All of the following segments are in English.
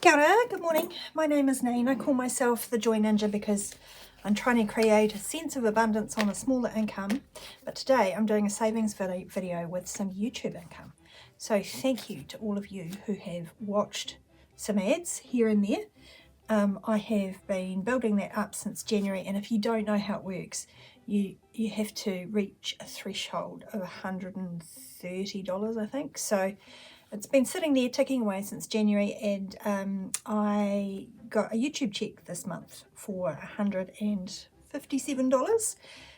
Kia ora, good morning. My name is Neen. I call myself the Joy Ninja because I'm trying to create a sense of abundance on a smaller income. But today I'm doing a savings video with some YouTube income. So thank you to all of you who have watched some ads here and there. I have been building that up since January, and if you don't know how it works, you have to reach a threshold of $130, I think. So it's been sitting there ticking away since January, and I got a YouTube check this month for $157.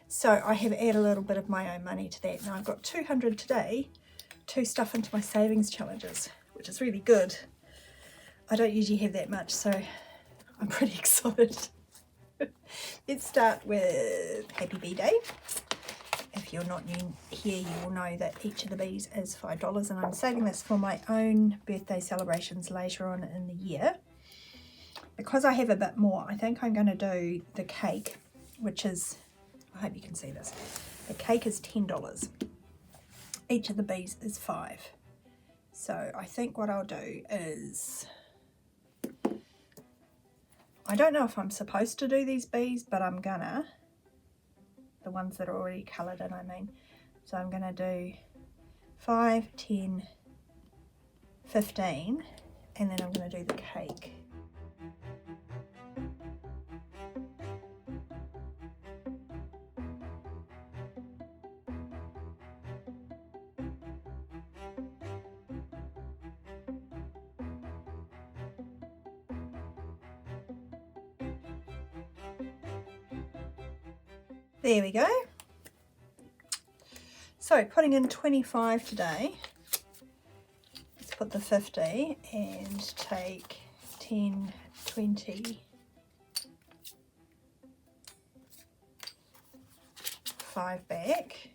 So I have added a little bit of my own money to that. Now I've got $200 today to stuff into my savings challenges, which is really good. I don't usually have that much, so I'm pretty excited. Let's start with Happy Bee Day. If you're not new here, you will know that each of the bees is $5, and I'm saving this for my own birthday celebrations later on in the year. Because I have a bit more, I think I'm going to do the cake, which is, I hope you can see this, the cake is $10. Each of the bees is $5. So I think what I'll do is, I don't know if I'm supposed to do these bees, but I'm gonna. The ones that are already coloured in, I mean. So I'm going to do 5, 10, 15, and then I'm going to do the cake. There we go. So putting in 25 today, let's put the 50 and take 10, 20, 5 back,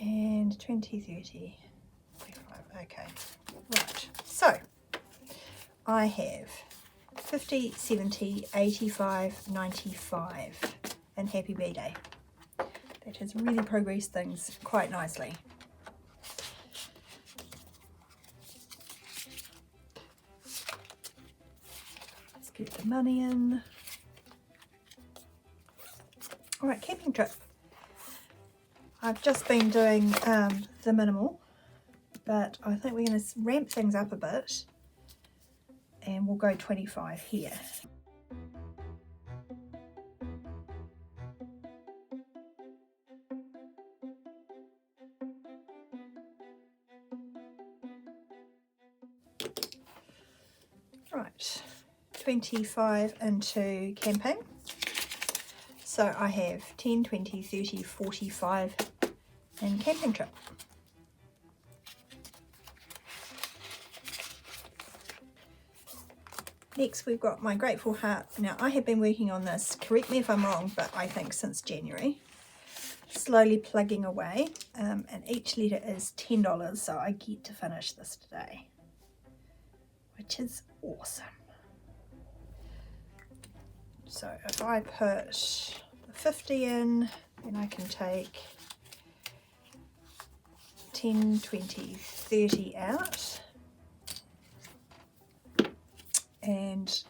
and 20, 30, 25. Okay, right. So I have 50, 70, 85, 95 and Happy Bee Day. That has really progressed things quite nicely. Let's get the money in. Alright, camping trip. I've just been doing the minimal, but I think we're going to ramp things up a bit. And we'll go 25 here. Right, 25 into camping. So I have 10, 20, 30, 45 in camping trip. Next we've got my Grateful Heart. Now I have been working on this, correct me if I'm wrong, but I think since January. Slowly plugging away, and each letter is $10, so I get to finish this today, which is awesome. So if I put the 50 in, then I can take 10, 20, 30 out. And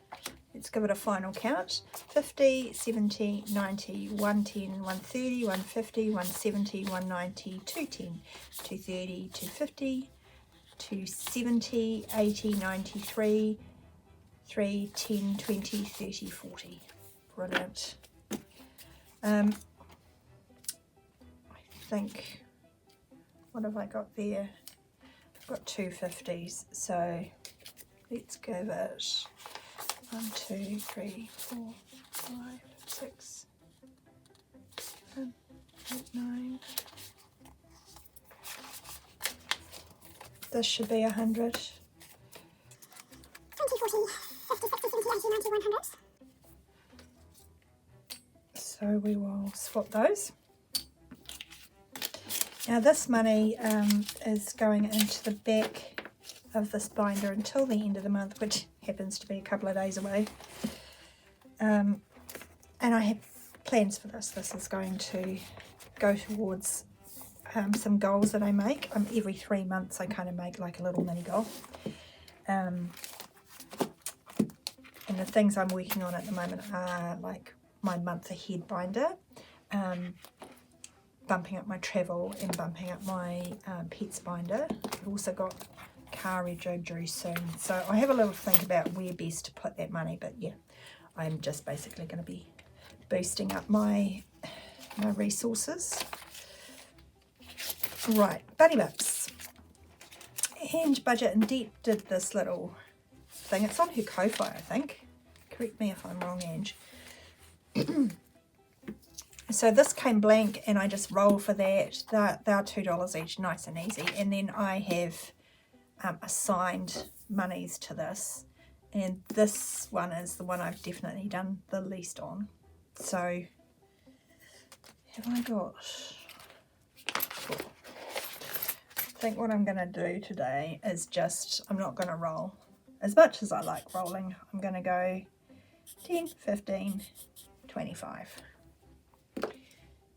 let's give it a final count. 50, 70, 90, 110, 130, 150, 170, 190, 210, 230, 250, 270, 80, 93, 3, 10, 20, 30, 40. Brilliant. I think, what have I got there? I've got 2 50s, so let's give it 1, 2, 3, 4, 5, 6, 7, 8, 9. This should be 100. 20, 40, 50, 60, 70, 80, 90, 100. So we will swap those. Now this money is going into the back of this binder until the end of the month, which happens to be a couple of days away, and I have plans for this. This is going to go towards some goals that I make. Every 3 months I kind of make like a little mini goal. And the things I'm working on at the moment are like my month ahead binder, bumping up my travel and bumping up my pets binder. I've also got car rego due soon, so I have a little think about where best to put that money, but yeah, I'm just basically going to be boosting up my resources. Right, Bunny Lips and Budget and Debt did this little thing. It's on her Ko-Fi, I think. Correct me if I'm wrong, Ange. So this came blank and I just roll for that. They're $2 each, nice and easy. And then I have assigned monies to this. And this one is the one I've definitely done the least on. So, have I got... Cool. I think what I'm going to do today is just, I'm not going to roll. As much as I like rolling, I'm going to go 10, 15, 25.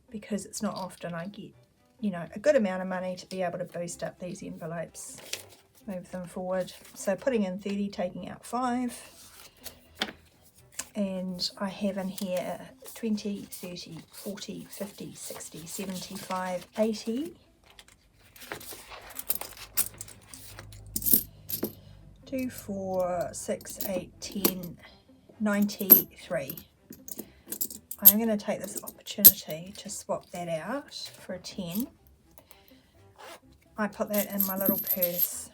Because it's not often I get, you know, a good amount of money to be able to boost up these envelopes, move them forward. So putting in 30, taking out 5. And I have in here 20, 30, 40, 50, 60, 75, 80. 2, 4, 6, 8, 10, 93. I'm going to take this opportunity to swap that out for a 10. I put that in my little purse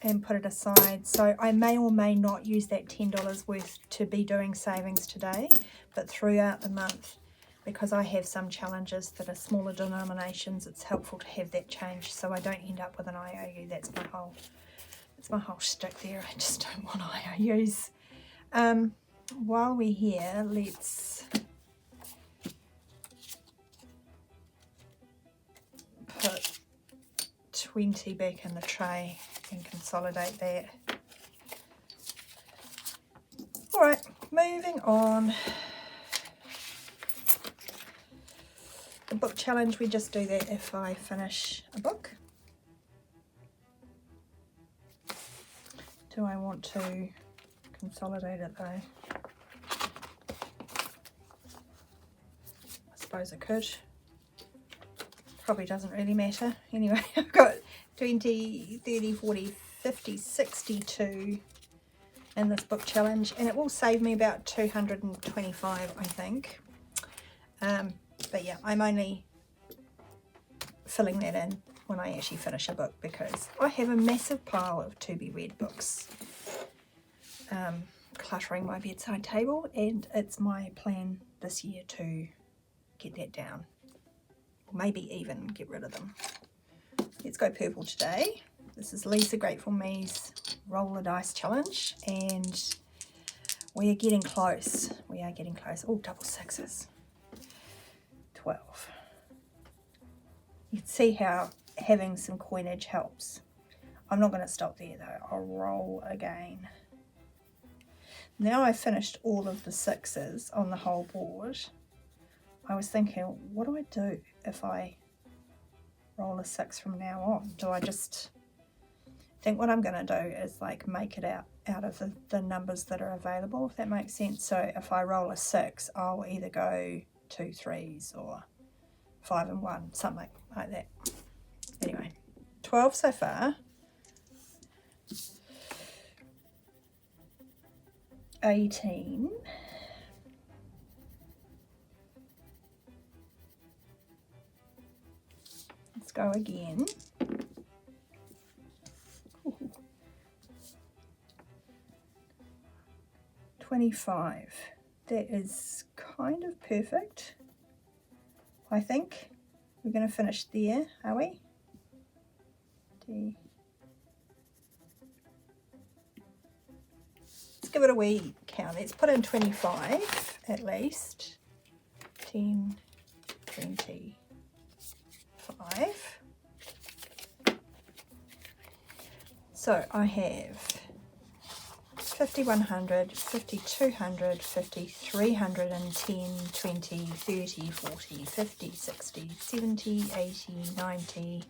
and put it aside. So I may or may not use that $10 worth to be doing savings today, but throughout the month, because I have some challenges that are smaller denominations, it's helpful to have that change so I don't end up with an IOU. That's my whole shtick there. I just don't want IOUs. While we're here, let's put 20 back in the tray and consolidate that. Alright, moving on. The book challenge, we just do that if I finish a book. Do I want to consolidate it though? I suppose I could. Probably doesn't really matter. Anyway, I've got 20, 30, 40, 50, 62 in this book challenge, and it will save me about 225, I think. But yeah, I'm only filling that in when I actually finish a book because I have a massive pile of to be read books cluttering my bedside table, and it's my plan this year to get that down. Maybe even get rid of them. Let's go purple today. This is Lisa Grateful Me's Roll the Dice Challenge, and we are getting close. We are getting close. Oh, double sixes. 12. You can see how having some coinage helps. I'm not going to stop there though. I'll roll again. Now I've finished all of the sixes on the whole board. I was thinking, what do I do if I roll a 6 from now on? Do I just think what I'm going to do is like make it out of the numbers that are available, if that makes sense. So if I roll a 6, I'll either go 2 3s or 5 and 1, something like that. Anyway, 12 so far. 18. Let's go again. Ooh. 25. That is kind of perfect, I think. We're going to finish there, are we? Let's give it a wee count. Let's put in 25 at least. 10, 20. 5. So I have 5100, 5200, 5310, 20, 30, 40, 50, 60, 70, 80, 90,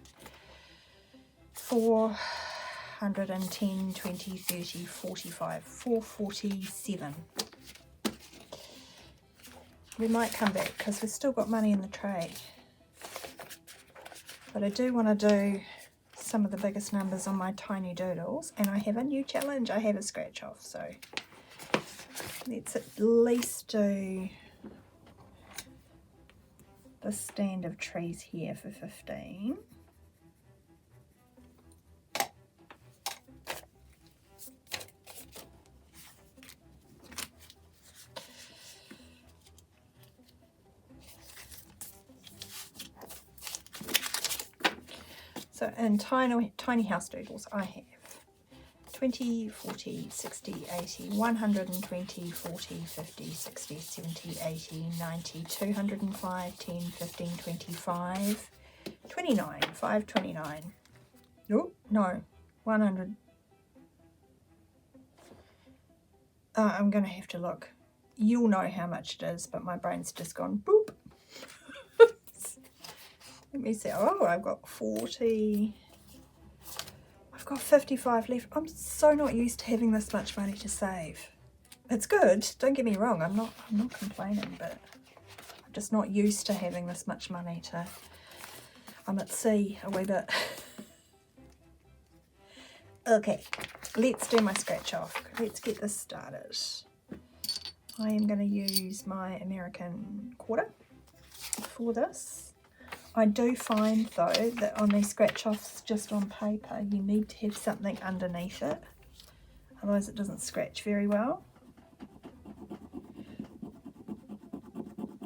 410, 20, 30, 45, 447. We might come back because we've still got money in the tray. But I do want to do some of the biggest numbers on my tiny doodles, and I have a new challenge. I have a scratch off, so let's at least do the stand of trees here for 15. So in tiny house doodles, I have 20, 40, 60, 80, 120, 40, 50, 60, 70, 80, 90, 205, 10, 15, 25, 29, 529. Oh, no, 100. I'm going to have to look. You'll know how much it is, but my brain's just gone boop. Let me see. Oh, I've got 40. I've got 55 left. I'm so not used to having this much money to save. It's good. Don't get me wrong. I'm not complaining, but I'm just not used to having this much money to. I'm at sea a wee bit. Okay, let's do my scratch off. Let's get this started. I am going to use my American quarter for this. I do find though that on these scratch offs just on paper you need to have something underneath it, otherwise it doesn't scratch very well.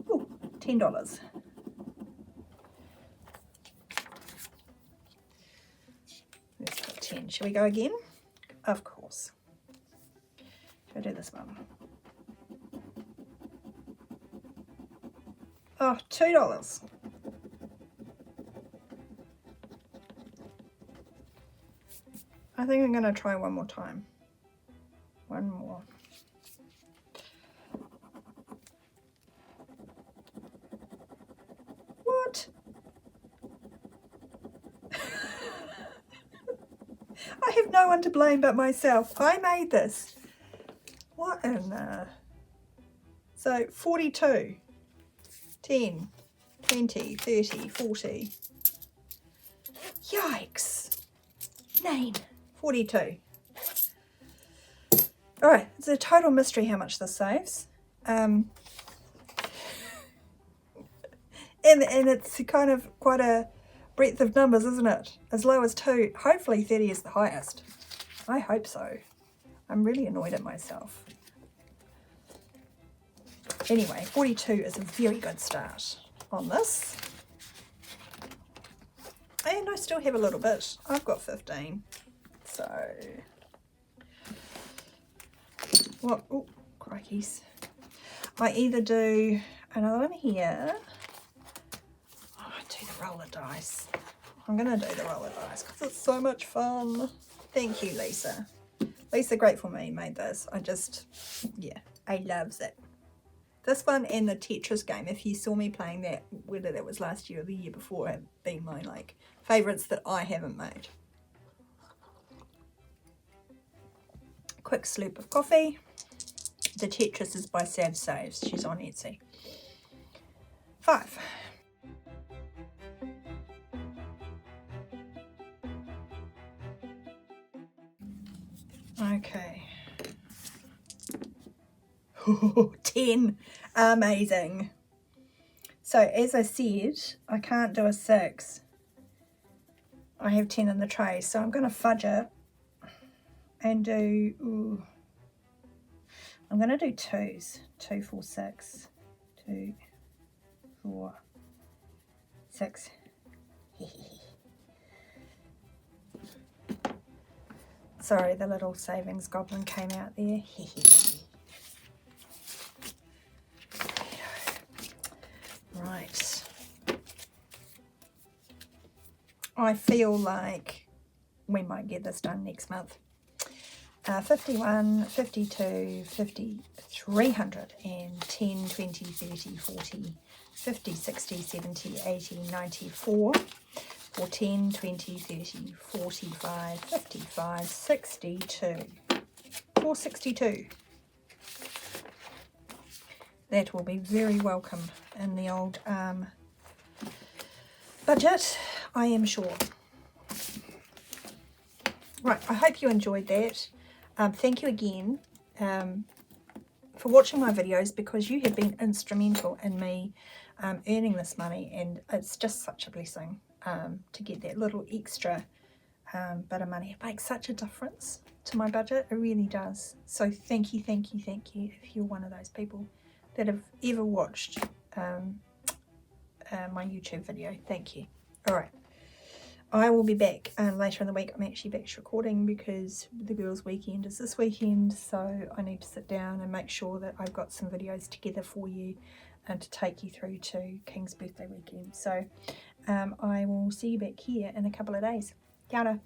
Ooh, $10. Let's put 10. Shall we go again? Of course. Shall I do this one? Oh, $2. I think I'm going to try one more time. One more. What? I have no one to blame but myself. I made this. What in the... So 42, 10, 20, 30, 40. Yikes. 9. 42. All right, it's a total mystery how much this saves. And it's kind of quite a breadth of numbers, isn't it? As low as 2, hopefully 30 is the highest. I hope so. I'm really annoyed at myself. Anyway, 42 is a very good start on this. And I still have a little bit. I've got 15. So, what? Oh, crikeys. I either do another one here. Oh, I do the roller dice. I'm going to do the roller dice because it's so much fun. Thank you, Lisa. Lisa Grateful Me made this. Yeah, I loves it. This one and the Tetris game, if you saw me playing that, whether that was last year or the year before, have been my favourites that I haven't made. Quick sloop of coffee. The Tetris is by Sav Saves. She's on Etsy. 5. Okay. 10. Amazing. So as I said, I can't do a 6. I have 10 in the tray, so I'm going to fudge it and do, I'm going to do 2s. 2, 4, 6. 2, 4, 6. Sorry, the little savings goblin came out there. Right. I feel like we might get this done next month. 51, 52, 50, 300 and 10, 20, 30, 40, 50, 60, 70, 80, 94, or 10, 20, 30, 45, 55, 62, 462. That will be very welcome in the old budget, I am sure. Right, I hope you enjoyed that. Thank you again for watching my videos, because you have been instrumental in me earning this money, and it's just such a blessing to get that little extra bit of money. It makes such a difference to my budget, it really does. So thank you, thank you, thank you if you're one of those people that have ever watched my YouTube video. Thank you. All right. I will be back later in the week. I'm actually back recording because the girls' weekend is this weekend, so I need to sit down and make sure that I've got some videos together for you and to take you through to King's birthday weekend. So I will see you back here in a couple of days. Kia ora.